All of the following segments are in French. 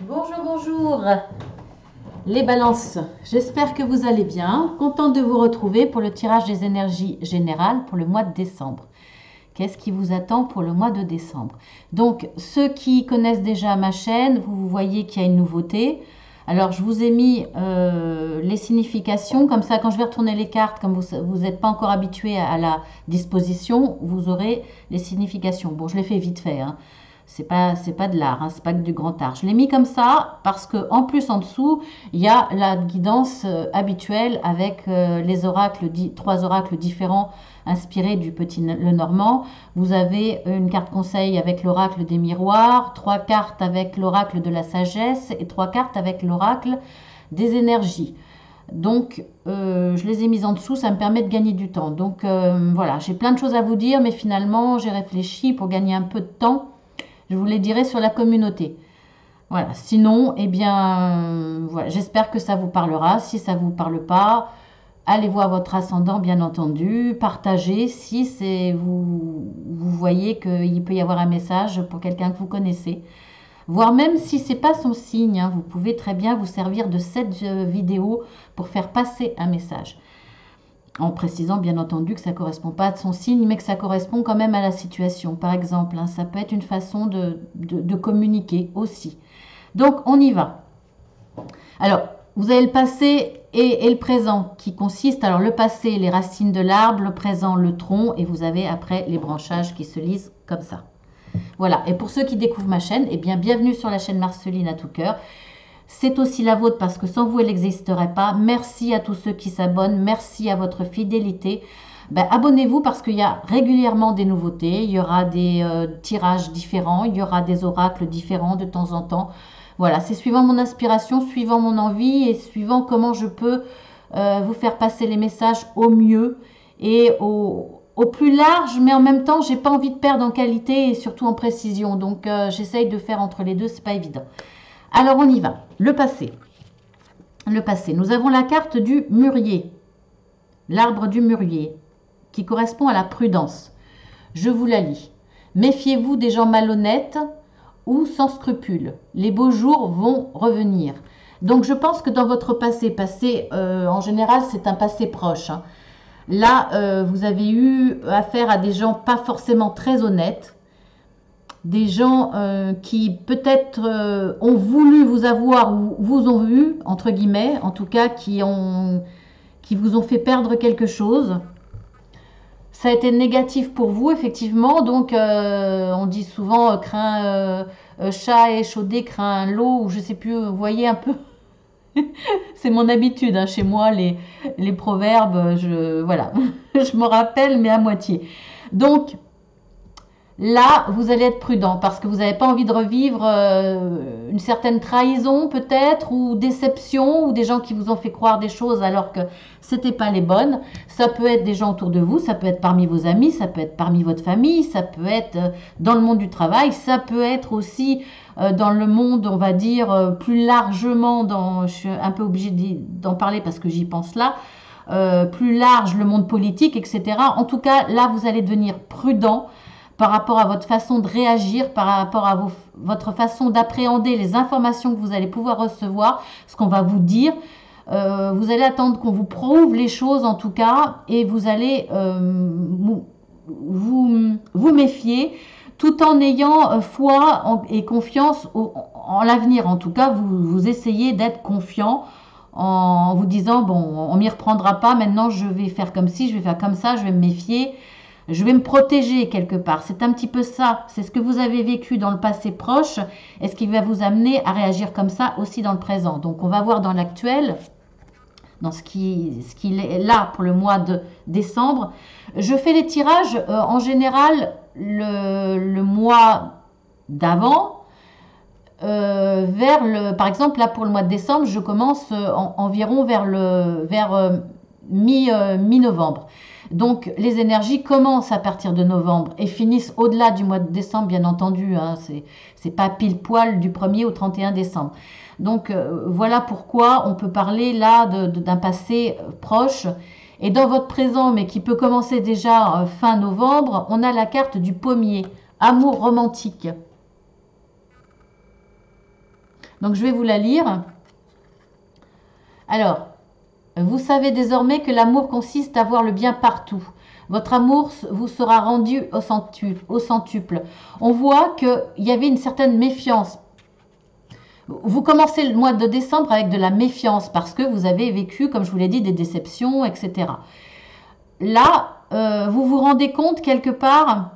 Bonjour, bonjour les balances, j'espère que vous allez bien. Contente de vous retrouver pour le tirage des énergies générales pour le mois de décembre. Qu'est-ce qui vous attend pour le mois de décembre? Donc, ceux qui connaissent déjà ma chaîne, vous voyez qu'il y a une nouveauté. Alors, je vous ai mis les significations, comme ça, quand je vais retourner les cartes, comme vous n'êtes pas encore habitué à la disposition, vous aurez les significations. Bon, je l'ai fait vite fait, hein. C'est pas de l'art, hein, c'est pas que du grand art. Je l'ai mis comme ça parce que en plus en dessous il y a la guidance habituelle avec les oracles, trois oracles différents inspirés du petit le Normand. Vous avez une carte conseil avec l'oracle des miroirs, trois cartes avec l'oracle de la sagesse et trois cartes avec l'oracle des énergies. Donc, je les ai mises en dessous, ça me permet de gagner du temps. Donc, voilà, j'ai plein de choses à vous dire, mais finalement, j'ai réfléchi pour gagner un peu de temps. Je vous les dirai sur la communauté. Voilà. Sinon, eh bien, voilà, j'espère que ça vous parlera. Si ça ne vous parle pas, allez voir votre ascendant, bien entendu. Partagez si vous voyez qu'il peut y avoir un message pour quelqu'un que vous connaissez. Voire même si ce n'est pas son signe, hein, vous pouvez très bien vous servir de cette vidéo pour faire passer un message. En précisant bien entendu que ça ne correspond pas à son signe, mais que ça correspond quand même à la situation. Par exemple, hein, ça peut être une façon de communiquer aussi. Donc, on y va. Alors, vous avez le passé et le présent qui consiste, alors le passé, les racines de l'arbre, le présent, le tronc, et vous avez après les branchages qui se lisent comme ça. Voilà, et pour ceux qui découvrent ma chaîne, eh bien, bienvenue sur la chaîne Marceline à tout cœur. C'est aussi la vôtre parce que sans vous, elle n'existerait pas. Merci à tous ceux qui s'abonnent. Merci à votre fidélité. Ben, abonnez-vous parce qu'il y a régulièrement des nouveautés. Il y aura des tirages différents. Il y aura des oracles différents de temps en temps. Voilà, c'est suivant mon inspiration, suivant mon envie et suivant comment je peux vous faire passer les messages au mieux et au plus large. Mais en même temps, j'ai pas envie de perdre en qualité et surtout en précision. Donc, j'essaye de faire entre les deux. C'est pas évident. Alors on y va. Le passé. Le passé. Nous avons la carte du mûrier. L'arbre du mûrier, qui correspond à la prudence. Je vous la lis. Méfiez-vous des gens malhonnêtes ou sans scrupules. Les beaux jours vont revenir. Donc je pense que dans votre passé, en général c'est un passé proche, hein. Là, vous avez eu affaire à des gens pas forcément très honnêtes, des gens qui peut-être ont voulu vous avoir ou vous ont vu, entre guillemets, en tout cas qui vous ont fait perdre quelque chose. Ça a été négatif pour vous, effectivement. Donc, on dit souvent craint chat échaudé, craint l'eau, ou je sais plus, vous voyez un peu. C'est mon habitude, hein, chez moi, les proverbes, voilà, je me rappelle, mais à moitié. Donc, là, vous allez être prudent parce que vous n'avez pas envie de revivre une certaine trahison peut-être ou déception ou des gens qui vous ont fait croire des choses alors que c'était pas les bonnes. Ça peut être des gens autour de vous, ça peut être parmi vos amis, ça peut être parmi votre famille, ça peut être dans le monde du travail, ça peut être aussi dans le monde, on va dire, plus largement, je suis un peu obligée d'en parler parce que j'y pense là, plus large, le monde politique, etc. En tout cas, là, vous allez devenir prudent par rapport à votre façon de réagir, par rapport à votre façon d'appréhender les informations que vous allez pouvoir recevoir, ce qu'on va vous dire. Vous allez attendre qu'on vous prouve les choses en tout cas, et vous allez vous méfier tout en ayant foi et confiance en l'avenir. En tout cas, vous essayez d'être confiant en vous disant, bon, on m'y reprendra pas, maintenant je vais faire comme ci, je vais faire comme ça, je vais me méfier. Je vais me protéger quelque part. C'est un petit peu ça. C'est ce que vous avez vécu dans le passé proche et ce qui va vous amener à réagir comme ça aussi dans le présent. Donc, on va voir dans l'actuel, dans ce qui est là pour le mois de décembre. Je fais les tirages en général le mois d'avant. Par exemple, là pour le mois de décembre, je commence environ vers mi-novembre. Donc les énergies commencent à partir de novembre et finissent au-delà du mois de décembre, bien entendu, hein, c'est pas pile poil du 1er au 31 décembre. Donc voilà pourquoi on peut parler là d'un passé proche. Et dans votre présent, mais qui peut commencer déjà fin novembre, on a la carte du pommier, amour romantique. Donc, je vais vous la lire. Alors, vous savez désormais que l'amour consiste à voir le bien partout. Votre amour vous sera rendu au centuple. On voit qu'il y avait une certaine méfiance. Vous commencez le mois de décembre avec de la méfiance parce que vous avez vécu, comme je vous l'ai dit, des déceptions, etc. Là, vous vous rendez compte quelque part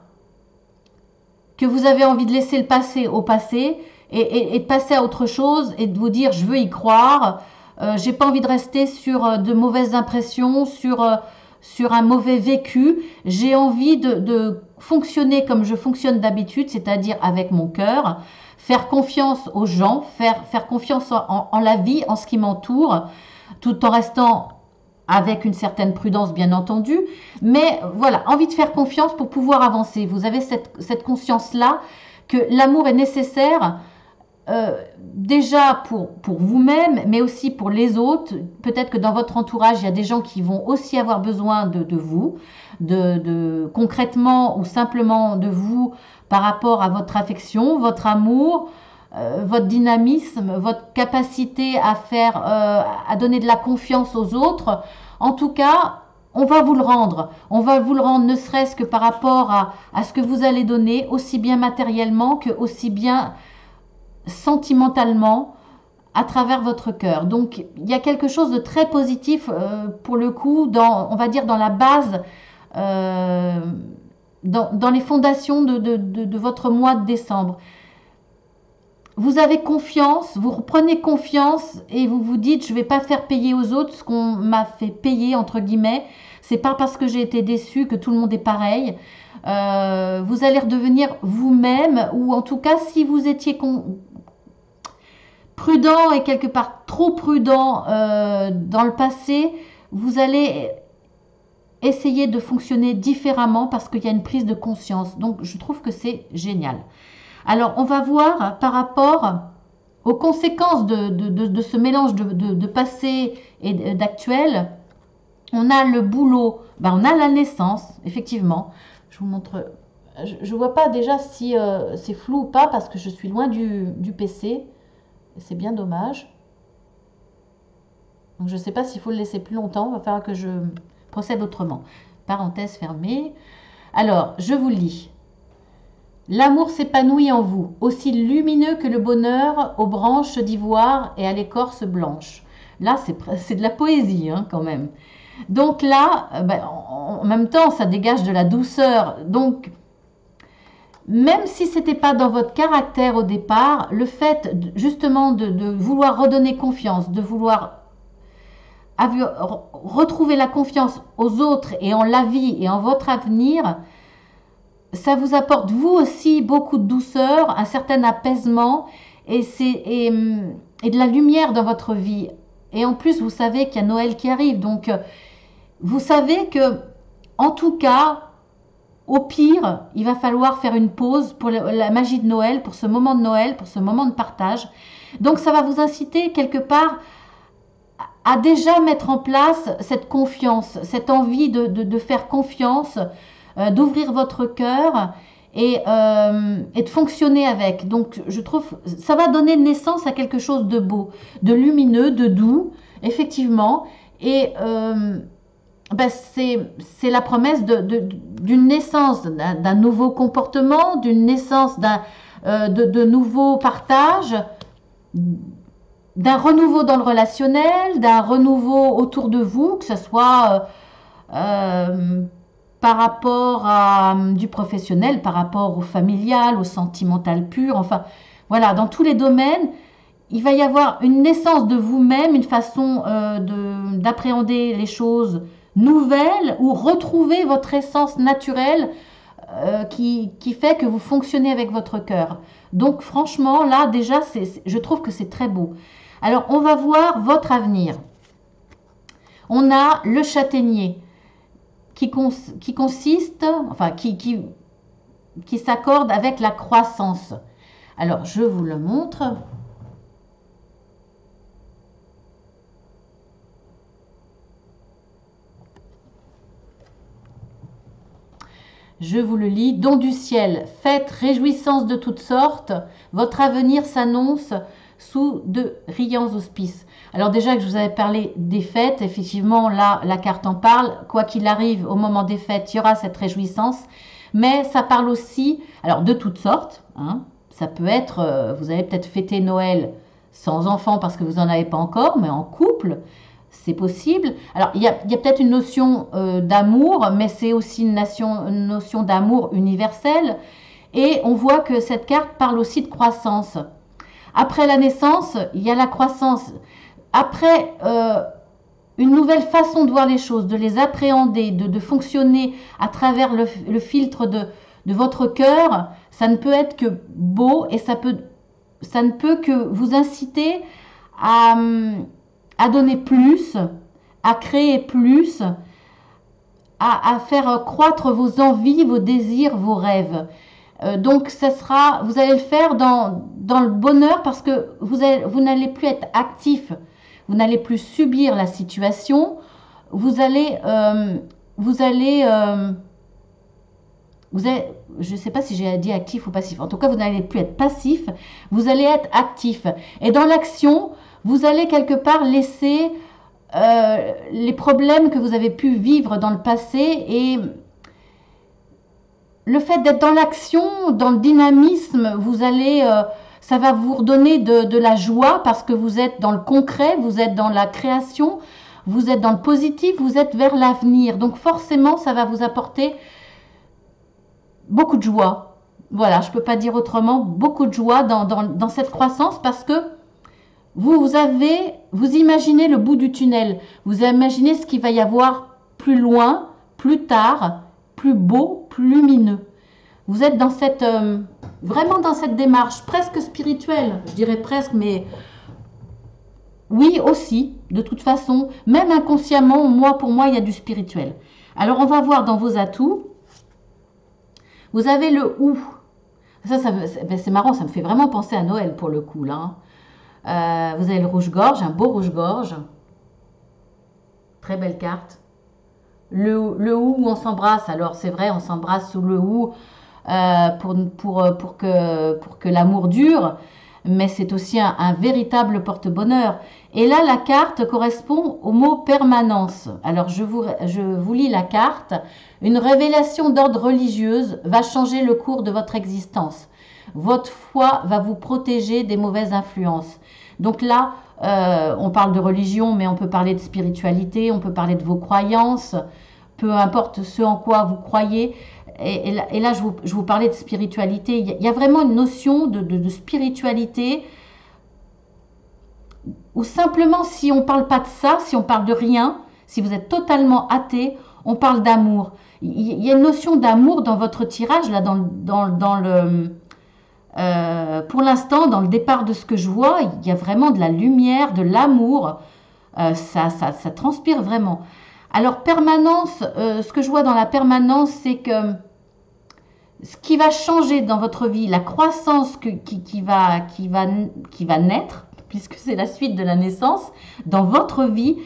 que vous avez envie de laisser le passé au passé et de passer à autre chose et de vous dire je veux y croire. J'ai pas envie de rester sur de mauvaises impressions, sur un mauvais vécu. J'ai envie de fonctionner comme je fonctionne d'habitude, c'est-à-dire avec mon cœur, faire confiance aux gens, faire confiance en la vie, en ce qui m'entoure, tout en restant avec une certaine prudence bien entendu, mais voilà, envie de faire confiance pour pouvoir avancer. Vous avez cette conscience-là que l'amour est nécessaire déjà pour vous-même, mais aussi pour les autres. Peut-être que dans votre entourage, il y a des gens qui vont aussi avoir besoin de vous, concrètement ou simplement de vous par rapport à votre affection, votre amour, votre dynamisme, votre capacité à donner de la confiance aux autres. En tout cas, on va vous le rendre. On va vous le rendre ne serait-ce que par rapport à ce que vous allez donner, aussi bien matériellement que aussi bien sentimentalement à travers votre cœur. Donc, il y a quelque chose de très positif pour le coup, on va dire dans la base, dans les fondations de votre mois de décembre. Vous avez confiance, vous reprenez confiance et vous vous dites je ne vais pas faire payer aux autres ce qu'on m'a fait payer entre guillemets. C'est pas parce que j'ai été déçue que tout le monde est pareil. Vous allez redevenir vous-même, ou en tout cas si vous étiez prudent et quelque part trop prudent dans le passé, vous allez essayer de fonctionner différemment parce qu'il y a une prise de conscience. Donc je trouve que c'est génial. Alors, on va voir par rapport aux conséquences de ce mélange de passé et d'actuel. On a le boulot, on a la naissance, effectivement. Je vous montre, je ne vois pas déjà si c'est flou ou pas parce que je suis loin du PC. C'est bien dommage. Donc, je ne sais pas s'il faut le laisser plus longtemps. Il va falloir que je procède autrement. Parenthèse fermée. Alors, je vous lis. L'amour s'épanouit en vous, aussi lumineux que le bonheur aux branches d'ivoire et à l'écorce blanche. Là, c'est de la poésie quand même. Donc là, en même temps, ça dégage de la douceur. Donc, même si ce n'était pas dans votre caractère au départ, le fait justement de vouloir redonner confiance, de vouloir retrouver la confiance aux autres et en la vie et en votre avenir, ça vous apporte vous aussi beaucoup de douceur, un certain apaisement et de la lumière dans votre vie. Et en plus, vous savez qu'il y a Noël qui arrive. Donc, vous savez que, en tout cas, au pire, il va falloir faire une pause pour la magie de Noël, pour ce moment de Noël, pour ce moment de partage. Donc, ça va vous inciter quelque part à déjà mettre en place cette confiance, cette envie de faire confiance, d'ouvrir votre cœur et de fonctionner avec. Donc, je trouve ça va donner naissance à quelque chose de beau, de lumineux, de doux, effectivement. Et c'est la promesse d'une naissance d'un nouveau comportement, d'une naissance de nouveaux partages, d'un renouveau dans le relationnel, d'un renouveau autour de vous, que ce soit par rapport à du professionnel, par rapport au familial, au sentimental pur, enfin voilà, dans tous les domaines, il va y avoir une naissance de vous-même, une façon d'appréhender les choses nouvelles ou retrouver votre essence naturelle qui fait que vous fonctionnez avec votre cœur. Donc franchement, là déjà, je trouve que c'est très beau. Alors, on va voir votre avenir. On a le châtaignier qui consiste, enfin, qui s'accorde avec la croissance. Alors, je vous le montre. Je vous le lis. Don du ciel, fête, réjouissance de toutes sortes, votre avenir s'annonce sous de riants auspices. Alors déjà que je vous avais parlé des fêtes, effectivement là la carte en parle, quoi qu'il arrive au moment des fêtes, il y aura cette réjouissance, mais ça parle aussi, alors de toutes sortes, hein, ça peut être, vous allez peut-être fêter Noël sans enfant parce que vous n'en avez pas encore, mais en couple, c'est possible. Alors il y a peut-être une notion d'amour, mais c'est aussi une notion d'amour universelle, et on voit que cette carte parle aussi de croissance. Après la naissance, il y a la croissance. Après, une nouvelle façon de voir les choses, de les appréhender, de fonctionner à travers le filtre de votre cœur, ça ne peut être que beau, et ça ne peut que vous inciter à donner plus, à créer plus, à faire croître vos envies, vos désirs, vos rêves. Donc vous allez le faire dans le bonheur, parce que vous n'allez plus être actif. Vous n'allez plus subir la situation, je ne sais pas si j'ai dit actif ou passif, en tout cas vous n'allez plus être passif, vous allez être actif. Et dans l'action, vous allez quelque part laisser les problèmes que vous avez pu vivre dans le passé, et le fait d'être dans l'action, dans le dynamisme, ça va vous redonner de la joie, parce que vous êtes dans le concret, vous êtes dans la création, vous êtes dans le positif, vous êtes vers l'avenir. Donc forcément, ça va vous apporter beaucoup de joie. Voilà, je ne peux pas dire autrement, beaucoup de joie dans cette croissance, parce que vous imaginez le bout du tunnel, vous imaginez ce qu'il va y avoir plus loin, plus tard, plus beau, plus lumineux. Vous êtes dans vraiment dans cette démarche presque spirituelle, je dirais presque, mais oui aussi, de toute façon, même inconsciemment, pour moi, il y a du spirituel. Alors, on va voir dans vos atouts. Vous avez le ou. Ça c'est marrant, ça me fait vraiment penser à Noël pour le coup, là. Vous avez le rouge-gorge, un beau rouge-gorge. Très belle carte. Le ou, on s'embrasse. Alors, c'est vrai, on s'embrasse sous le ou. Pour que l'amour dure, mais c'est aussi un véritable porte-bonheur. Et là, la carte correspond au mot permanence. Alors, je vous lis la carte. Une révélation d'ordre religieuse va changer le cours de votre existence. Votre foi va vous protéger des mauvaises influences. Donc là, on parle de religion, mais on peut parler de spiritualité, on peut parler de vos croyances, peu importe ce en quoi vous croyez. Et là, je vous parlais de spiritualité. Il y a vraiment une notion de spiritualité, ou simplement, si on ne parle pas de ça, si on parle de rien, si vous êtes totalement athée, on parle d'amour. Il y a une notion d'amour dans votre tirage, là, pour l'instant, dans le départ de ce que je vois, il y a vraiment de la lumière, de l'amour. Ça transpire vraiment. Alors, permanence, ce que je vois dans la permanence, c'est que ce qui va changer dans votre vie, la croissance qui va naître, puisque c'est la suite de la naissance, dans votre vie,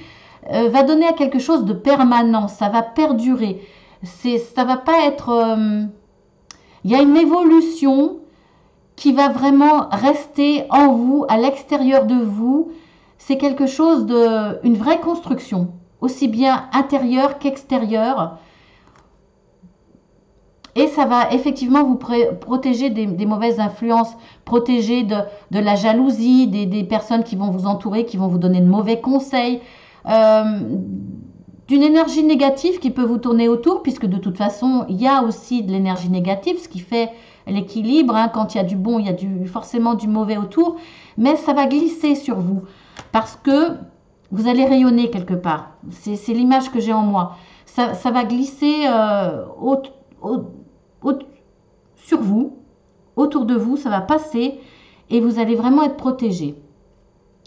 va donner à quelque chose de permanent, ça va perdurer. Ça va pas être... il y a une évolution qui va vraiment rester en vous, à l'extérieur de vous. C'est quelque chose une vraie construction, aussi bien intérieure qu'extérieure. Et ça va effectivement vous protéger des mauvaises influences, protéger de la jalousie, des personnes qui vont vous entourer, qui vont vous donner de mauvais conseils, d'une énergie négative qui peut vous tourner autour, puisque de toute façon, il y a aussi de l'énergie négative, ce qui fait l'équilibre. Hein, quand il y a du bon, il y a forcément du mauvais autour, mais ça va glisser sur vous, parce que vous allez rayonner quelque part. C'est l'image que j'ai en moi. Ça va glisser sur vous, autour de vous, ça va passer, et vous allez vraiment être protégé.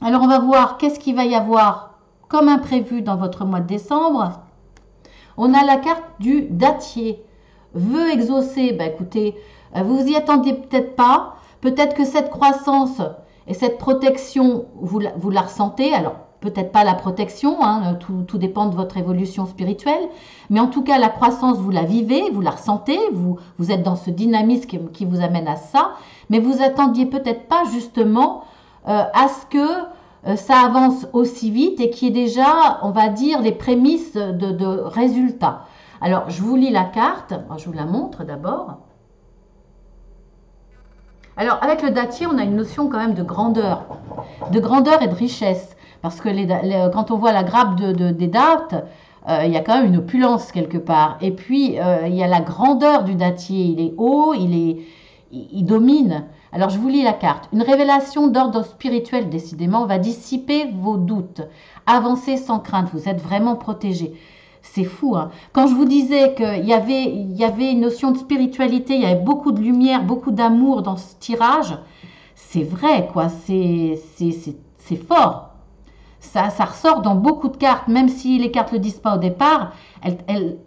Alors on va voir qu'est-ce qu'il va y avoir comme imprévu dans votre mois de décembre. On a la carte du dattier. Vœux exaucés, ben écoutez, vous y attendiez peut-être pas. Peut-être que cette croissance et cette protection, vous la ressentez. Alors peut-être pas la protection, hein, tout dépend de votre évolution spirituelle. Mais en tout cas, la croissance, vous la vivez, vous la ressentez. Vous êtes dans ce dynamisme qui vous amène à ça. Mais vous attendiez peut-être pas justement à ce que ça avance aussi vite et qu'il y ait déjà, on va dire, les prémices de résultats. Alors, je vous lis la carte, je vous la montre d'abord. Alors, avec le datier, on a une notion quand même de grandeur et de richesse. Parce que quand on voit la grappe des dates, il y a quand même une opulence quelque part. Et puis, il y a la grandeur du datier. Il est haut, il domine. Alors, je vous lis la carte. Une révélation d'ordre spirituel, décidément, va dissiper vos doutes. Avancez sans crainte, vous êtes vraiment protégé. C'est fou, hein. Quand je vous disais qu'il y avait une notion de spiritualité, il y avait beaucoup de lumière, beaucoup d'amour dans ce tirage, c'est vrai, quoi. C'est fort. Ça ressort dans beaucoup de cartes, même si les cartes ne le disent pas au départ. Il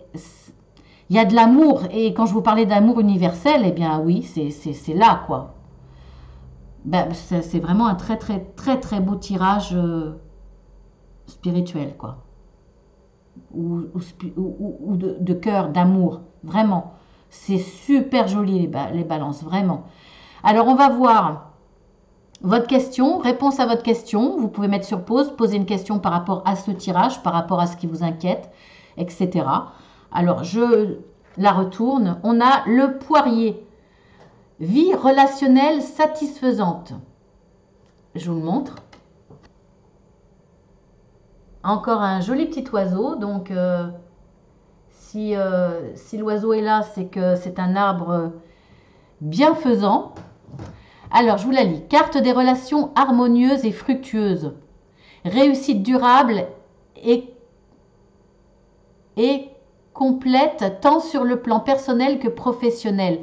y a de l'amour. Et quand je vous parlais d'amour universel, eh bien oui, c'est là, quoi. Ben, c'est vraiment un très, très, très, très beau tirage spirituel, quoi. Ou de cœur, d'amour, vraiment. C'est super joli les balances, vraiment. Alors on va voir votre question, réponse à votre question. Vous pouvez mettre sur pause, poser une question par rapport à ce tirage, par rapport à ce qui vous inquiète, etc. Alors je la retourne. On a le poirier. Vie relationnelle satisfaisante. Je vous le montre. Encore un joli petit oiseau. Donc, si l'oiseau est là, c'est que c'est un arbre bienfaisant. Alors, je vous la lis. Carte des relations harmonieuses et fructueuses. Réussite durable et complète tant sur le plan personnel que professionnel.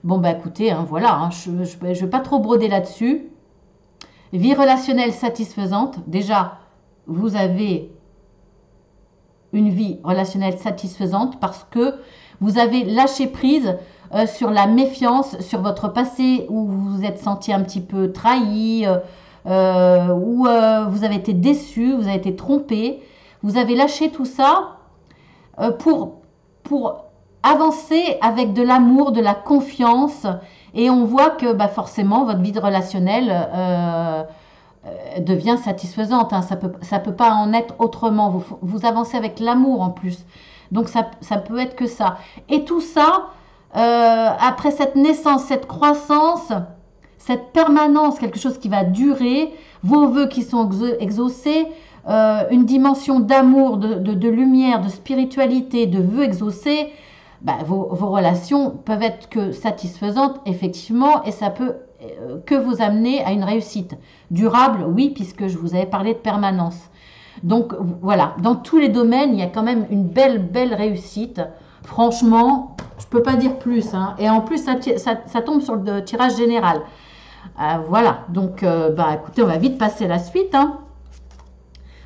Bon, bah écoutez, hein, voilà, hein, je ne vais pas trop broder là-dessus. Vie relationnelle satisfaisante. Déjà, vous avez une vie relationnelle satisfaisante parce que vous avez lâché prise sur la méfiance, sur votre passé où vous vous êtes senti un petit peu trahi, où vous avez été déçu, vous avez été trompé. Vous avez lâché tout ça pour avancer avec de l'amour, de la confiance. Et on voit que bah, forcément, votre vie relationnelle devient satisfaisante. Hein. Ça peut pas en être autrement. Vous avancez avec l'amour en plus. Donc ça peut être que ça. Et tout ça, après cette naissance, cette croissance, cette permanence, quelque chose qui va durer, vos vœux qui sont exaucés, une dimension d'amour, de lumière, de spiritualité, de vœux exaucés, bah, vos relations peuvent être que satisfaisantes, effectivement, et ça peut que vous amener à une réussite. Durable, oui, puisque je vous avais parlé de permanence. Donc voilà, dans tous les domaines, il y a quand même une belle réussite. Franchement, je ne peux pas dire plus. Hein. Et en plus, ça tombe sur le tirage général. Voilà, donc bah, écoutez, on va vite passer à la suite. Hein.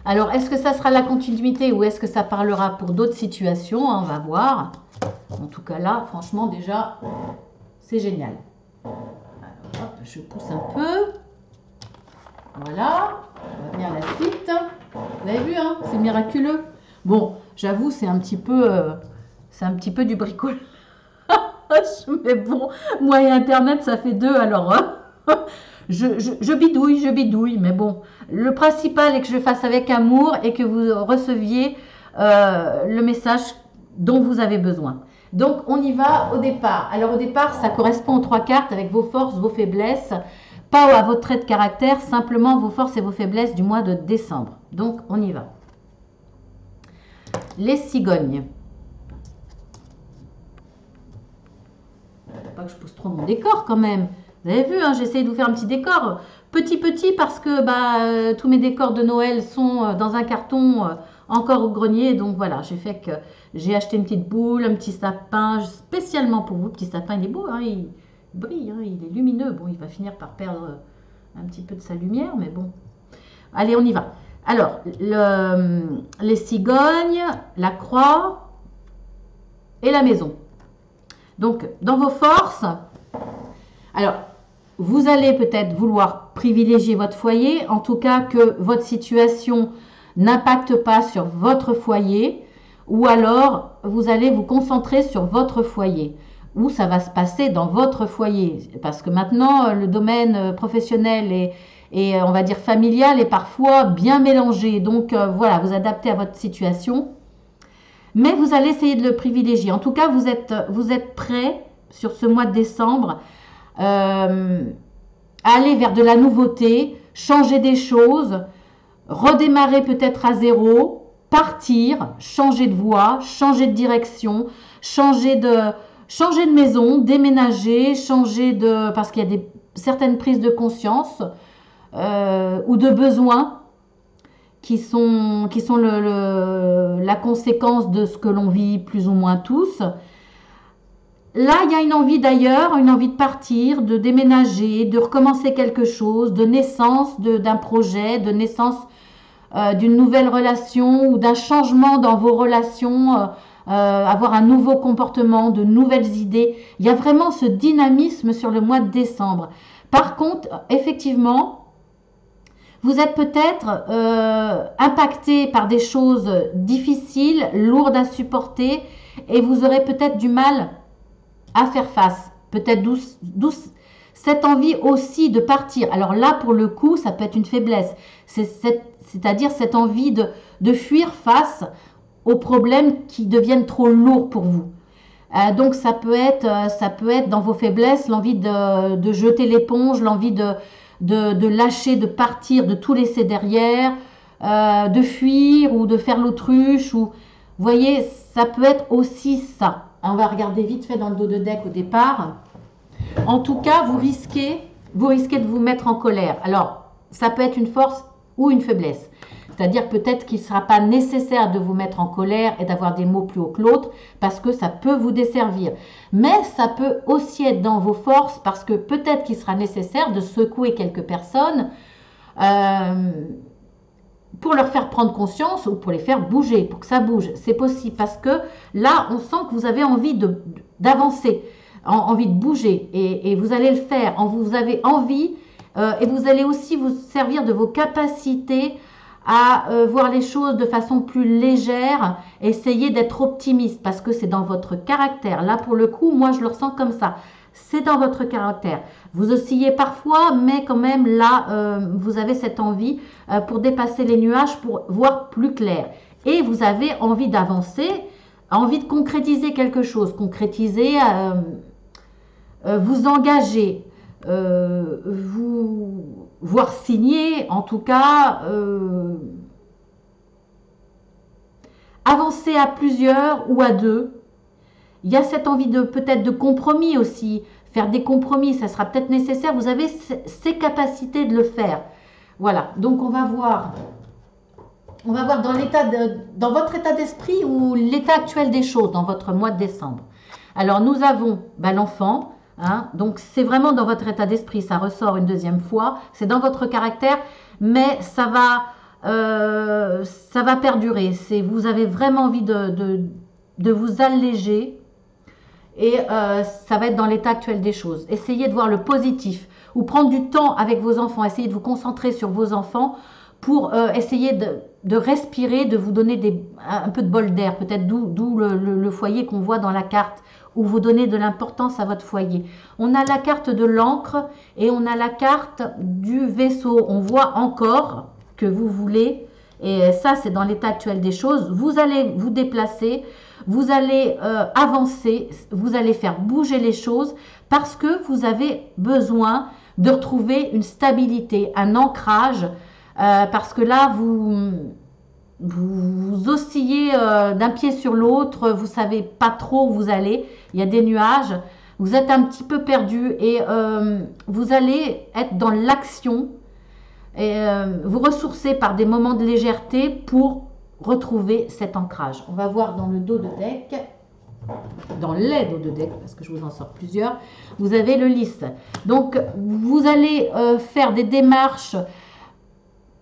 Alors, est-ce que ça sera la continuité ou est-ce que ça parlera pour d'autres situations? On va voir. En tout cas, là, franchement, déjà, c'est génial. Alors, hop, je pousse un peu. Voilà. On va venir à la suite. Vous avez vu, hein, c'est miraculeux. Bon, j'avoue, c'est un petit peu du bricolage. Mais bon, moi et Internet, ça fait deux, alors... Je bidouille, mais bon, le principal est que je le fasse avec amour et que vous receviez le message dont vous avez besoin. Donc, on y va au départ. Alors, au départ, ça correspond aux trois cartes avec vos forces, vos faiblesses, pas à vos traits de caractère, simplement vos forces et vos faiblesses du mois de décembre. Donc, on y va. Les cigognes. Faut pas que je pousse trop mon décor quand même. Vous avez vu, hein, j'essaie de vous faire un petit décor. Petit parce que bah, tous mes décors de Noël sont dans un carton encore au grenier. Donc voilà, j'ai acheté une petite boule, un petit sapin spécialement pour vous. Petit sapin, il est beau, hein, il brille, hein, il est lumineux. Bon, il va finir par perdre un petit peu de sa lumière, mais bon. Allez, on y va. Alors, les cigognes, la croix et la maison. Donc, dans vos forces... Alors, vous allez peut-être vouloir privilégier votre foyer, en tout cas que votre situation n'impacte pas sur votre foyer, ou alors vous allez vous concentrer sur votre foyer, où ça va se passer dans votre foyer. Parce que maintenant, le domaine professionnel et on va dire familiale, est parfois bien mélangée. Donc voilà, vous adaptez à votre situation. Mais vous allez essayer de le privilégier. En tout cas, vous êtes prêt sur ce mois de décembre à aller vers de la nouveauté, changer des choses, redémarrer peut-être à zéro, partir, changer de voie, changer de direction, changer de maison, déménager, parce qu'il y a certaines prises de conscience ou de besoins qui sont la conséquence de ce que l'on vit plus ou moins tous. Là, il y a une envie d'ailleurs, une envie de partir, de déménager, de recommencer quelque chose, de naissance d'un projet, de naissance d'une nouvelle relation ou d'un changement dans vos relations, avoir un nouveau comportement, de nouvelles idées. Il y a vraiment ce dynamisme sur le mois de décembre. Par contre, effectivement, vous êtes peut-être impacté par des choses difficiles, lourdes à supporter, et vous aurez peut-être du mal à faire face. Peut-être d'où cette envie aussi de partir. Alors là, pour le coup, ça peut être une faiblesse. C'est-à-dire cette envie de fuir face aux problèmes qui deviennent trop lourds pour vous. Donc ça peut être dans vos faiblesses, l'envie de jeter l'éponge, l'envie de lâcher, de partir, de tout laisser derrière, de fuir ou de faire l'autruche. Vous voyez, ça peut être aussi ça. On va regarder vite fait dans le dos de deck au départ. En tout cas, vous risquez de vous mettre en colère. Alors, ça peut être une force ou une faiblesse. C'est-à-dire peut-être qu'il ne sera pas nécessaire de vous mettre en colère et d'avoir des mots plus haut que l'autre parce que ça peut vous desservir. Mais ça peut aussi être dans vos forces parce que peut-être qu'il sera nécessaire de secouer quelques personnes pour leur faire prendre conscience ou pour les faire bouger, pour que ça bouge. C'est possible parce que là, on sent que vous avez envie d'avancer, envie de bouger et vous allez le faire. Vous avez envie et vous allez aussi vous servir de vos capacités à voir les choses de façon plus légère, essayer d'être optimiste parce que c'est dans votre caractère. Là, pour le coup, moi, je le ressens comme ça. C'est dans votre caractère. Vous oscillez parfois, mais quand même, là, vous avez cette envie pour dépasser les nuages, pour voir plus clair. Et vous avez envie d'avancer, envie de concrétiser quelque chose, vous engager, vous voir signer, en tout cas, avancer à plusieurs ou à deux. Il y a cette envie peut-être de compromis aussi, faire des compromis, ça sera peut-être nécessaire. Vous avez ces capacités de le faire. Voilà, donc on va voir dans votre état d'esprit ou l'état actuel des choses dans votre mois de décembre. Alors nous avons l'enfant. Donc c'est vraiment dans votre état d'esprit, ça ressort une deuxième fois, c'est dans votre caractère, mais ça va perdurer. Vous avez vraiment envie de vous alléger et ça va être dans l'état actuel des choses. Essayez de voir le positif ou prendre du temps avec vos enfants, essayez de vous concentrer sur vos enfants pour essayer de respirer, de vous donner un peu de bol d'air, peut-être d'où le foyer qu'on voit dans la carte, où vous donnez de l'importance à votre foyer. On a la carte de l'encre et on a la carte du vaisseau. On voit encore que vous voulez, et ça c'est dans l'état actuel des choses, vous allez vous déplacer, vous allez avancer, vous allez faire bouger les choses parce que vous avez besoin de retrouver une stabilité, un ancrage, parce que là vous oscillez d'un pied sur l'autre, vous savez pas trop où vous allez, il y a des nuages, vous êtes un petit peu perdu et vous allez être dans l'action et vous ressourcer par des moments de légèreté pour retrouver cet ancrage. On va voir dans le dos de deck, dans les dos de deck, parce que je vous en sors plusieurs, vous avez le lys. Donc vous allez faire des démarches,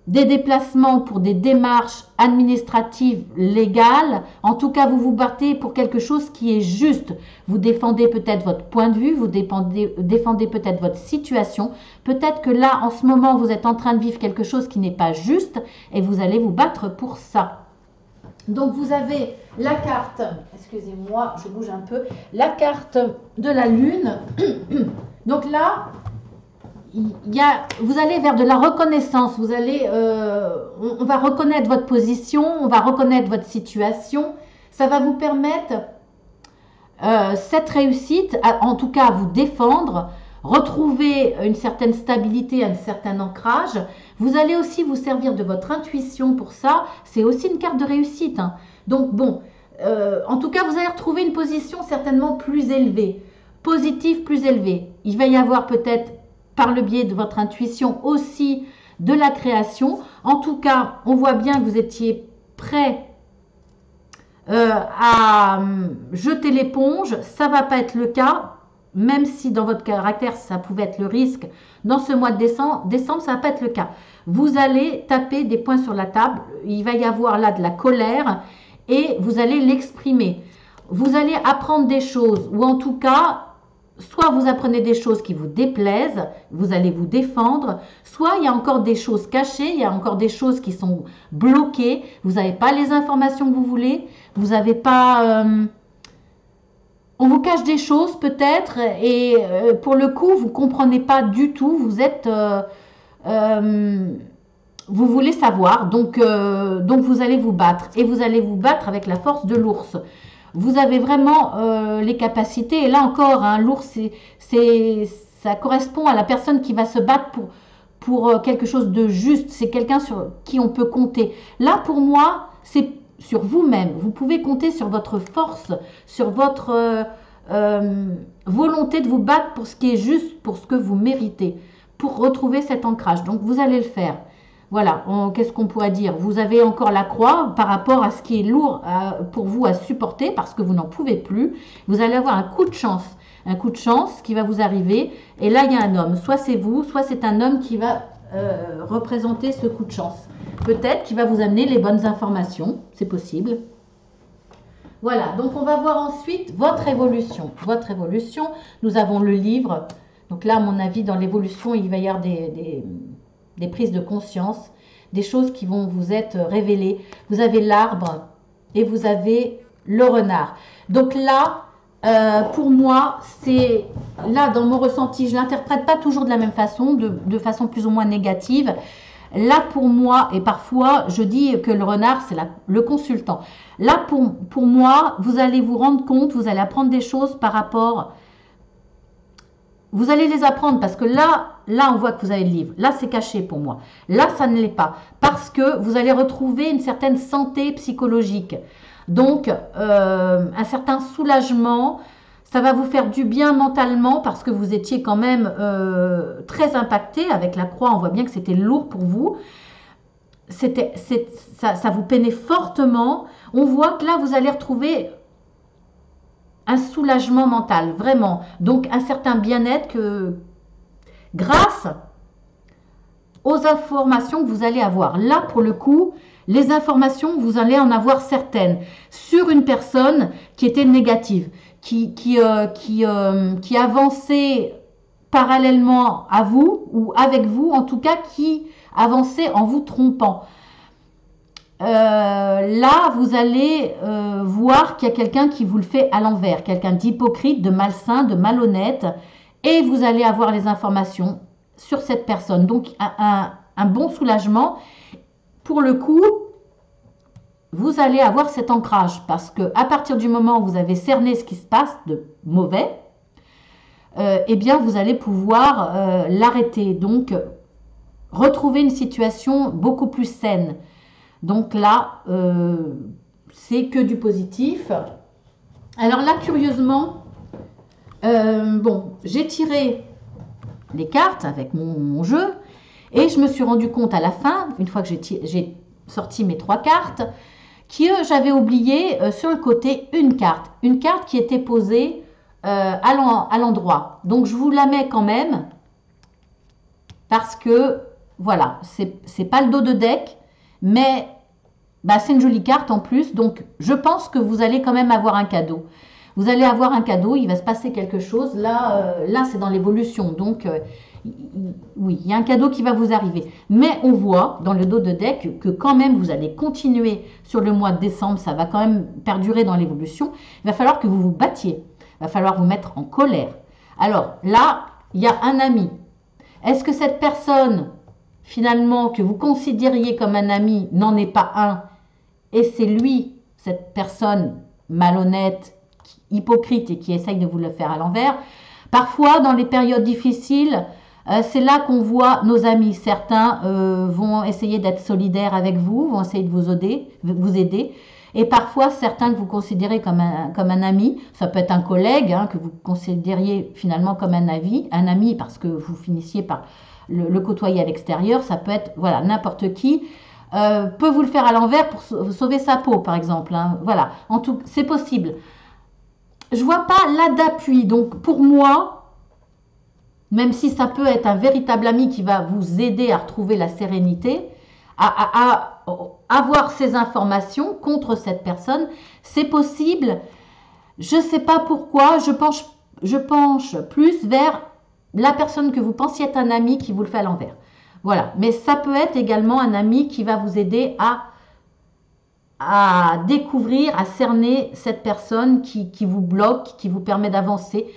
des déplacements pour des démarches administratives légales. En tout cas, vous vous battez pour quelque chose qui est juste. Vous défendez peut-être votre point de vue, vous défendez peut-être votre situation. Peut-être que là, en ce moment, vous êtes en train de vivre quelque chose qui n'est pas juste et vous allez vous battre pour ça. Donc, vous avez la carte, excusez-moi, je bouge un peu, la carte de la lune. Donc là, vous allez vers de la reconnaissance, vous allez, on va reconnaître votre position, on va reconnaître votre situation, ça va vous permettre cette réussite, en tout cas à vous défendre, retrouver une certaine stabilité, un certain ancrage. Vous allez aussi vous servir de votre intuition pour ça, c'est aussi une carte de réussite, hein. Donc bon, en tout cas vous allez retrouver une position certainement plus élevée, positive plus élevée. Il va y avoir peut-être par le biais de votre intuition aussi de la création. En tout cas, on voit bien que vous étiez prêt à jeter l'éponge. Ça va pas être le cas, même si dans votre caractère ça pouvait être le risque. Dans ce mois de décembre, ça va pas être le cas. Vous allez taper des points sur la table, il va y avoir là de la colère et vous allez l'exprimer. Vous allez apprendre des choses, ou en tout cas, soit vous apprenez des choses qui vous déplaisent, vous allez vous défendre, soit il y a encore des choses cachées, il y a encore des choses qui sont bloquées, vous n'avez pas les informations que vous voulez, vous n'avez pas... on vous cache des choses peut-être, et pour le coup, vous ne comprenez pas du tout, vous êtes... vous voulez savoir, donc vous allez vous battre, et vous allez vous battre avec la force de l'ours. Vous avez vraiment les capacités, et là encore, hein, l'ours, ça correspond à la personne qui va se battre pour quelque chose de juste, c'est quelqu'un sur qui on peut compter. Là, pour moi, c'est sur vous-même, vous pouvez compter sur votre force, sur votre volonté de vous battre pour ce qui est juste, pour ce que vous méritez, pour retrouver cet ancrage. Donc, vous allez le faire. Voilà, qu'est-ce qu'on pourrait dire? Vous avez encore la croix par rapport à ce qui est lourd pour vous à supporter parce que vous n'en pouvez plus. Vous allez avoir un coup de chance qui va vous arriver. Et là, il y a un homme. Soit c'est vous, soit c'est un homme qui va représenter ce coup de chance. Peut-être qu'il va vous amener les bonnes informations. C'est possible. Voilà, donc on va voir ensuite votre évolution. Votre évolution, nous avons le livre. Donc là, à mon avis, dans l'évolution, il va y avoir des prises de conscience, des choses qui vont vous être révélées. Vous avez l'arbre et vous avez le renard. Donc là, pour moi, c'est là dans mon ressenti, je ne l'interprète pas toujours de la même façon, de façon plus ou moins négative. Là pour moi, et parfois je dis que le renard c'est le consultant. Là pour moi, vous allez vous rendre compte, vous allez apprendre des choses par rapport... Vous allez les apprendre parce que là on voit que vous avez le livre. Là, c'est caché pour moi. Là, ça ne l'est pas. Parce que vous allez retrouver une certaine santé psychologique. Donc, un certain soulagement. Ça va vous faire du bien mentalement parce que vous étiez quand même très impacté avec la croix. On voit bien que c'était lourd pour vous. Ça vous peinait fortement. On voit que là, vous allez retrouver... un soulagement mental, vraiment. Donc, un certain bien-être que grâce aux informations que vous allez avoir. Là, pour le coup, les informations, vous allez en avoir certaines sur une personne qui était négative, qui avançait parallèlement à vous ou avec vous, en tout cas, qui avançait en vous trompant. Là, vous allez voir qu'il y a quelqu'un qui vous le fait à l'envers, quelqu'un d'hypocrite, de malsain, de malhonnête, et vous allez avoir les informations sur cette personne. Donc, un bon soulagement. Pour le coup, vous allez avoir cet ancrage, parce que à partir du moment où vous avez cerné ce qui se passe de mauvais, eh bien, vous allez pouvoir l'arrêter. Donc, retrouver une situation beaucoup plus saine. Donc là, c'est que du positif. Alors là, curieusement, bon, j'ai tiré les cartes avec mon jeu et je me suis rendu compte à la fin, une fois que j'ai sorti mes 3 cartes, que j'avais oublié sur le côté une carte qui était posée à l'endroit. Donc je vous la mets quand même parce que voilà, c'est pas le dos de deck, mais bah, c'est une jolie carte en plus, donc je pense que vous allez quand même avoir un cadeau. Vous allez avoir un cadeau, il va se passer quelque chose. Là, c'est dans l'évolution, donc oui, il y a un cadeau qui va vous arriver. Mais on voit dans le dos de deck que quand même vous allez continuer sur le mois de décembre, ça va quand même perdurer dans l'évolution. Il va falloir que vous vous battiez, il va falloir vous mettre en colère. Alors là, il y a un ami. Est-ce que cette personne, finalement, que vous considériez comme un ami, n'en est pas un, et c'est lui, cette personne malhonnête, hypocrite et qui essaye de vous le faire à l'envers? Parfois, dans les périodes difficiles, c'est là qu'on voit nos amis. Certains vont essayer d'être solidaires avec vous, vont essayer de vous aider. Et parfois, certains que vous considérez comme un ami, ça peut être un collègue hein, que vous considériez finalement comme un ami parce que vous finissiez par le côtoyer à l'extérieur. Ça peut être voilà n'importe qui. Peut vous le faire à l'envers pour sauver sa peau, par exemple. Hein. Voilà, en tout, c'est possible. Je vois pas là d'appui. Donc pour moi, même si ça peut être un véritable ami qui va vous aider à retrouver la sérénité, à avoir ces informations contre cette personne, c'est possible. Je ne sais pas pourquoi, je penche plus vers la personne que vous pensiez être un ami qui vous le fait à l'envers. Voilà, mais ça peut être également un ami qui va vous aider à découvrir, à cerner cette personne qui vous bloque, qui vous permet d'avancer,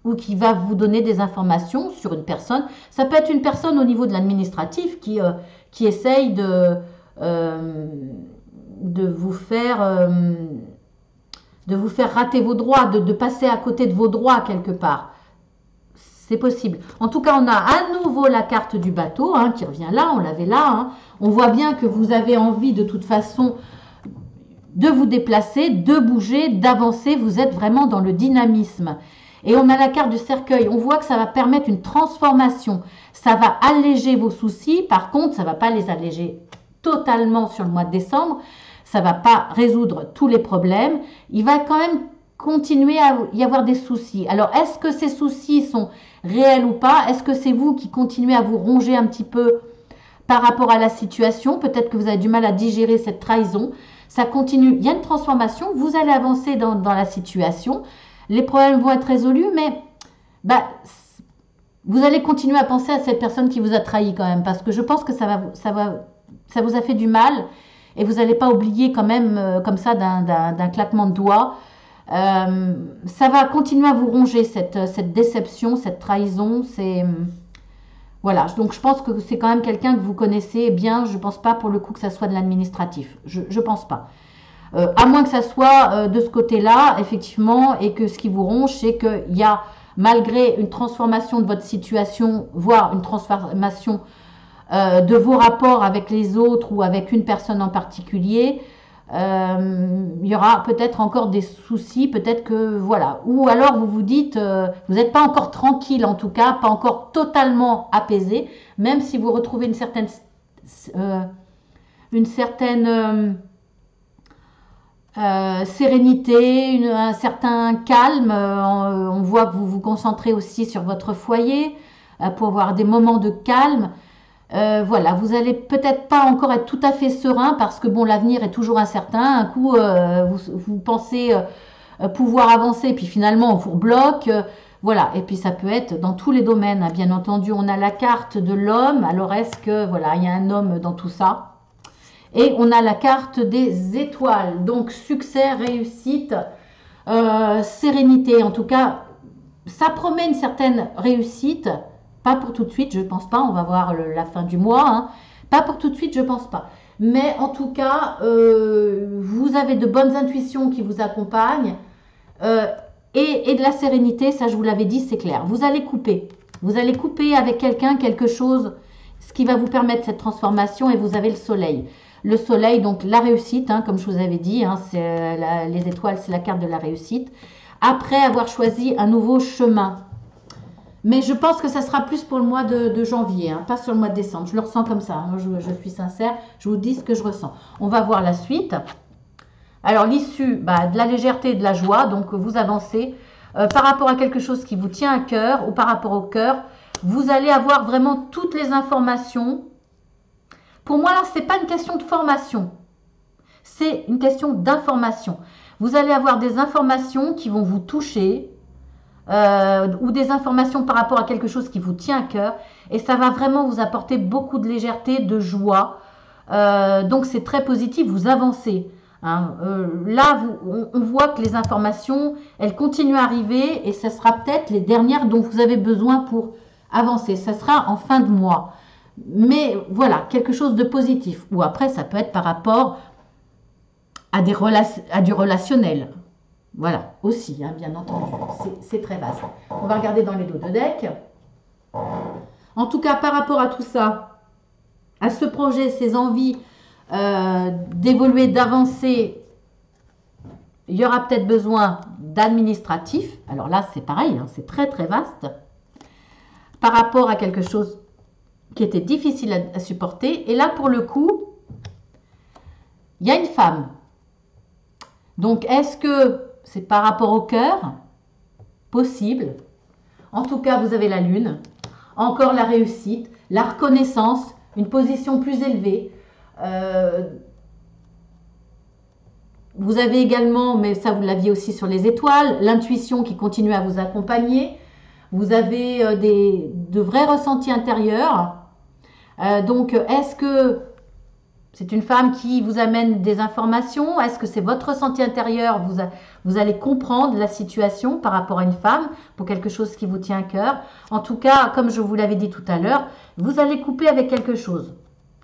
ou qui va vous donner des informations sur une personne. Ça peut être une personne au niveau de l'administratif qui essaye de vous faire rater vos droits, de passer à côté de vos droits quelque part. C'est possible. En tout cas, on a à nouveau la carte du bateau hein, qui revient là, on l'avait là. Hein. On voit bien que vous avez envie de toute façon de vous déplacer, de bouger, d'avancer. Vous êtes vraiment dans le dynamisme. Et on a la carte du cercueil. On voit que ça va permettre une transformation. Ça va alléger vos soucis. Par contre, ça ne va pas les alléger totalement sur le mois de décembre. Ça ne va pas résoudre tous les problèmes. Il va quand même continuer à y avoir des soucis. Alors, est-ce que ces soucis sont réels ou pas? Est-ce que c'est vous qui continuez à vous ronger un petit peu par rapport à la situation? Peut-être que vous avez du mal à digérer cette trahison. Ça continue. Il y a une transformation. Vous allez avancer dans la situation. Les problèmes vont être résolus, mais vous allez continuer à penser à cette personne qui vous a trahi quand même, parce que je pense que ça vous a fait du mal, et vous n'allez pas oublier quand même comme ça d'un claquement de doigts. Ça va continuer à vous ronger cette déception, cette trahison. Voilà, donc je pense que c'est quand même quelqu'un que vous connaissez bien. Je ne pense pas pour le coup que ça soit de l'administratif. Je pense pas. À moins que ça soit de ce côté-là, effectivement, et que ce qui vous ronge, c'est qu'il y a, malgré une transformation de votre situation, voire une transformation de vos rapports avec les autres ou avec une personne en particulier, il y aura peut-être encore des soucis, peut-être que, voilà. Ou alors vous vous dites, vous n'êtes pas encore tranquille, en tout cas, pas encore totalement apaisé, même si vous retrouvez une certaine sérénité, un certain calme. On voit que vous vous concentrez aussi sur votre foyer pour avoir des moments de calme. Voilà, vous allez peut-être pas encore être tout à fait serein parce que bon, l'avenir est toujours incertain. Un coup, vous pensez pouvoir avancer, puis finalement on vous rebloque. Voilà, et puis ça peut être dans tous les domaines. Hein. Bien entendu, on a la carte de l'homme. Alors est-ce que voilà, il y a un homme dans tout ça? Et on a la carte des étoiles. Donc, succès, réussite, sérénité. En tout cas, ça promet une certaine réussite. Pas pour tout de suite, je ne pense pas. On va voir la fin du mois. Hein. Pas pour tout de suite, je ne pense pas. Mais en tout cas, vous avez de bonnes intuitions qui vous accompagnent. Et de la sérénité, ça je vous l'avais dit, c'est clair. Vous allez couper. Vous allez couper avec quelqu'un quelque chose, ce qui va vous permettre cette transformation. Et vous avez le soleil. Le soleil, donc la réussite, hein, comme je vous avais dit, hein, les étoiles, c'est la carte de la réussite. Après avoir choisi un nouveau chemin. Mais je pense que ça sera plus pour le mois de janvier, hein, pas sur le mois de décembre. Je le ressens comme ça, hein, je suis sincère, je vous dis ce que je ressens. On va voir la suite. Alors l'issue, de la légèreté et de la joie, donc vous avancez. Par rapport à quelque chose qui vous tient à cœur ou par rapport au cœur, vous allez avoir vraiment toutes les informations. Pour moi, là, ce n'est pas une question de formation. C'est une question d'information. Vous allez avoir des informations qui vont vous toucher ou des informations par rapport à quelque chose qui vous tient à cœur. Et ça va vraiment vous apporter beaucoup de légèreté, de joie. Donc, c'est très positif. Vous avancez. Hein. Là, on voit que les informations, elles continuent à arriver et ce sera peut-être les dernières dont vous avez besoin pour avancer. Ça sera en fin de mois. Mais voilà, quelque chose de positif. Ou après, ça peut être par rapport à du relationnel. Voilà, aussi, hein, bien entendu. C'est très vaste. On va regarder dans les dos de deck. En tout cas, par rapport à tout ça, à ce projet, ces envies d'évoluer, d'avancer, il y aura peut-être besoin d'administratif. Alors là, c'est pareil, hein, c'est très très vaste. Par rapport à quelque chose qui était difficile à supporter. Et là, pour le coup, il y a une femme. Donc, est-ce que c'est par rapport au cœur? Possible. En tout cas, vous avez la lune. Encore la réussite, la reconnaissance, une position plus élevée. Vous avez également, mais ça vous l'aviez aussi sur les étoiles, l'intuition qui continue à vous accompagner. Vous avez de vrais ressentis intérieurs. Donc, est-ce que c'est une femme qui vous amène des informations? Est-ce que c'est votre ressenti intérieur? Vous allez comprendre la situation par rapport à une femme pour quelque chose qui vous tient à cœur. En tout cas, comme je vous l'avais dit tout à l'heure, vous allez couper avec quelque chose.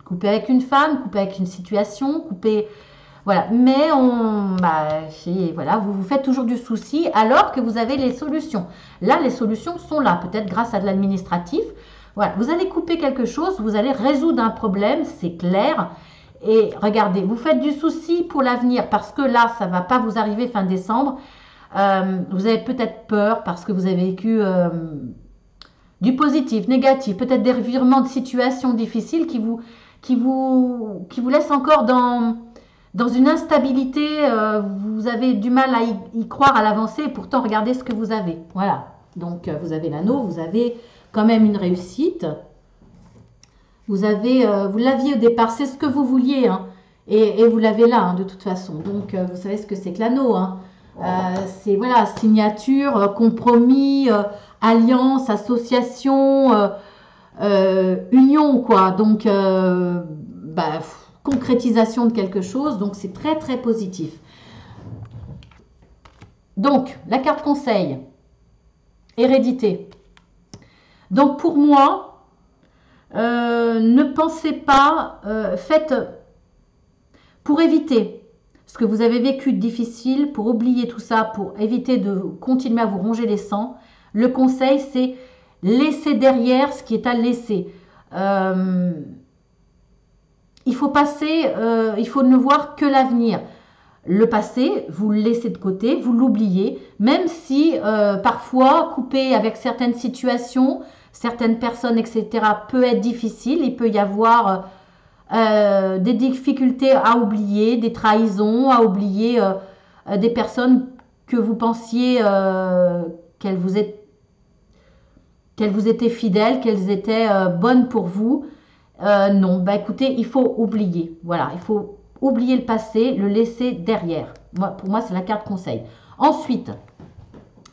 Couper avec une femme, couper avec une situation, couper... Voilà, mais voilà, vous vous faites toujours du souci alors que vous avez les solutions. Là, les solutions sont là, peut-être grâce à de l'administratif. Voilà, vous allez couper quelque chose, vous allez résoudre un problème, c'est clair. Et regardez, vous faites du souci pour l'avenir parce que là, ça ne va pas vous arriver fin décembre. Vous avez peut-être peur parce que vous avez vécu du positif, négatif, peut-être des revirements de situation difficiles qui vous laissent encore dans une instabilité. Vous avez du mal à y croire à l'avancée et pourtant regardez ce que vous avez. Voilà, donc vous avez l'anneau, vous avez quand même une réussite. Vous l'aviez au départ, c'est ce que vous vouliez, hein, et vous l'avez là, hein, de toute façon. Donc, vous savez ce que c'est que l'anneau, hein. C'est voilà, signature, compromis, alliance, association, union, quoi. Donc, concrétisation de quelque chose. Donc, c'est très, très positif. Donc, la carte conseil, hérédité. Donc, pour moi, ne pensez pas, faites pour éviter ce que vous avez vécu de difficile, pour oublier tout ça, pour éviter de continuer à vous ronger les sangs. Le conseil, c'est laisser derrière ce qui est à laisser. Il faut passer, il faut ne voir que l'avenir. Le passé, vous le laissez de côté, vous l'oubliez, même si parfois, couper avec certaines situations, certaines personnes, etc., peut être difficile. Il peut y avoir des difficultés à oublier, des trahisons, à oublier des personnes que vous pensiez qu'elles vous étaient fidèles, qu'elles étaient bonnes pour vous. Non, écoutez, il faut oublier. Voilà, il faut oublier le passé, le laisser derrière. Pour moi, c'est la carte conseil. Ensuite,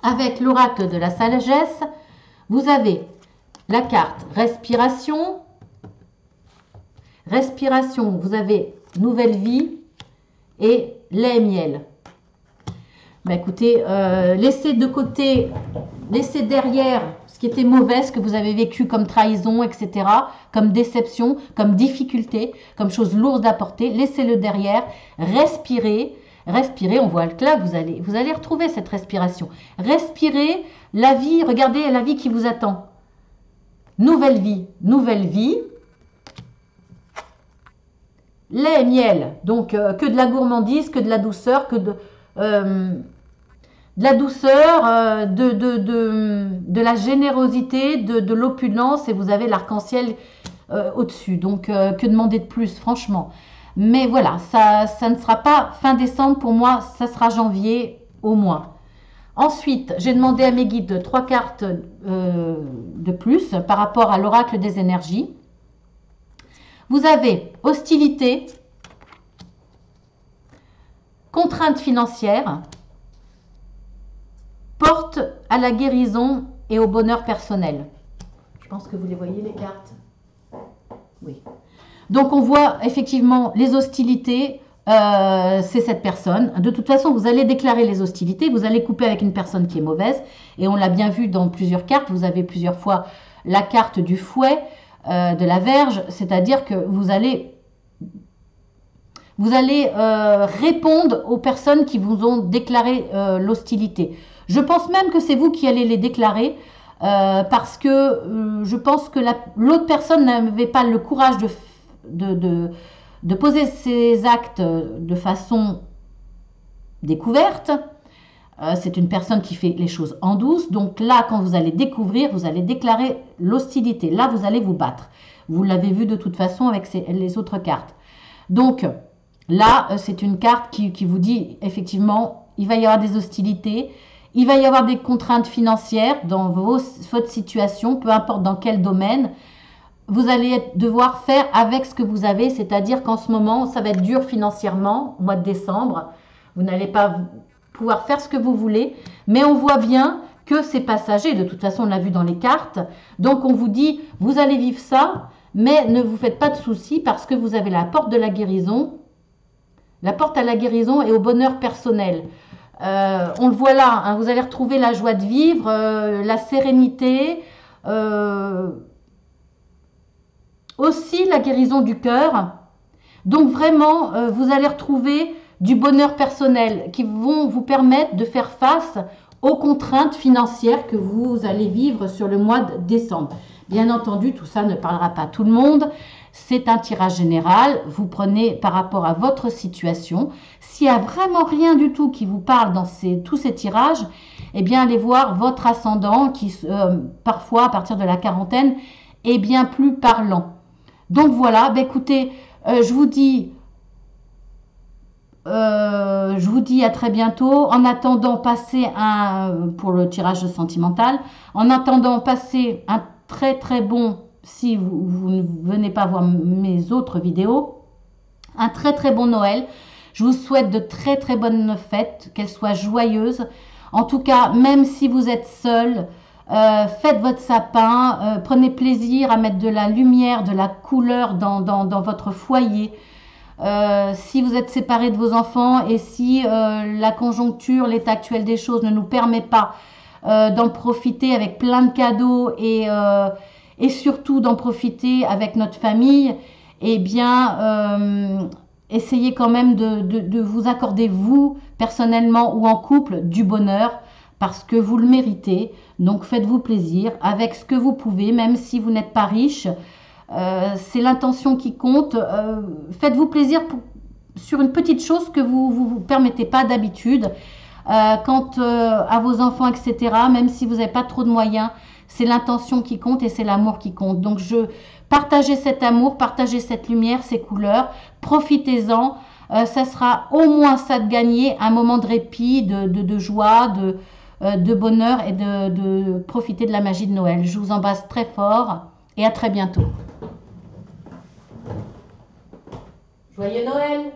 avec l'oracle de la sagesse, vous avez la carte respiration. Respiration, vous avez nouvelle vie et lait et miel. Écoutez, laissez de côté, laissez derrière ce qui était mauvais, ce que vous avez vécu comme trahison, etc., comme déception, comme difficulté, comme chose lourde à porter. Laissez-le derrière, respirez. Respirez, on voit que là, vous allez retrouver cette respiration. Respirez la vie, regardez la vie qui vous attend. Nouvelle vie, nouvelle vie. Lait et miel, donc que de la gourmandise, que de la douceur, que de la douceur, de la générosité, de l'opulence, et vous avez l'arc-en-ciel au-dessus. Donc, que demander de plus, franchement. Mais voilà, ça ne sera pas fin décembre pour moi, ça sera janvier au moins. Ensuite, j'ai demandé à mes guides 3 cartes de plus par rapport à l'oracle des énergies. Vous avez hostilité, contrainte financière, porte à la guérison et au bonheur personnel. Je pense que vous les voyez, les cartes. Oui. Donc, on voit effectivement les hostilités, c'est cette personne. De toute façon, vous allez déclarer les hostilités, vous allez couper avec une personne qui est mauvaise, et on l'a bien vu dans plusieurs cartes. Vous avez plusieurs fois la carte du fouet, de la verge, c'est-à-dire que vous allez répondre aux personnes qui vous ont déclaré l'hostilité. Je pense même que c'est vous qui allez les déclarer, parce que je pense que l'autre personne n'avait pas le courage de poser ses actes de façon découverte. C'est une personne qui fait les choses en douce. Donc là, quand vous allez découvrir, vous allez déclarer l'hostilité. Là, vous allez vous battre. Vous l'avez vu de toute façon avec les autres cartes. Donc là, c'est une carte qui vous dit effectivement, il va y avoir des hostilités. Il va y avoir des contraintes financières dans votre situation, peu importe dans quel domaine. Vous allez devoir faire avec ce que vous avez, c'est-à-dire qu'en ce moment, ça va être dur financièrement, au mois de décembre. Vous n'allez pas pouvoir faire ce que vous voulez, mais on voit bien que c'est passager. De toute façon, on l'a vu dans les cartes. Donc, on vous dit, vous allez vivre ça, mais ne vous faites pas de soucis parce que vous avez la porte de la guérison. La porte à la guérison et au bonheur personnel. On le voit là, hein, vous allez retrouver la joie de vivre, la sérénité, aussi la guérison du cœur. Donc vraiment, vous allez retrouver du bonheur personnel qui vont vous permettre de faire face aux contraintes financières que vous allez vivre sur le mois de décembre. Bien entendu, tout ça ne parlera pas à tout le monde. C'est un tirage général. Vous prenez par rapport à votre situation. S'il n'y a vraiment rien du tout qui vous parle dans tous ces tirages, eh bien, allez voir votre ascendant qui, parfois, à partir de la quarantaine, est bien plus parlant. Donc voilà, bah, écoutez, je vous dis à très bientôt. En attendant, passez pour le tirage sentimental, en attendant, passez un très bon, si vous ne venez pas voir mes autres vidéos, un très bon Noël. Je vous souhaite de très bonnes fêtes, qu'elles soient joyeuses. En tout cas, même si vous êtes seul, faites votre sapin, prenez plaisir à mettre de la lumière, de la couleur dans votre foyer. Si vous êtes séparés de vos enfants et si la conjoncture, l'état actuel des choses ne nous permet pas d'en profiter avec plein de cadeaux et surtout d'en profiter avec notre famille, eh bien, essayez quand même de vous accorder, vous, personnellement ou en couple, du bonheur, parce que vous le méritez. Donc, faites-vous plaisir avec ce que vous pouvez, même si vous n'êtes pas riche. C'est l'intention qui compte. Faites-vous plaisir sur une petite chose que vous vous permettez pas d'habitude. Quant à vos enfants, etc., même si vous n'avez pas trop de moyens, c'est l'intention qui compte et c'est l'amour qui compte. Donc, partagez cet amour, partagez cette lumière, ces couleurs, profitez-en. Ça sera au moins ça de gagner, un moment de répit, de joie, de bonheur et de profiter de la magie de Noël. Je vous embrasse très fort et à très bientôt. Joyeux Noël!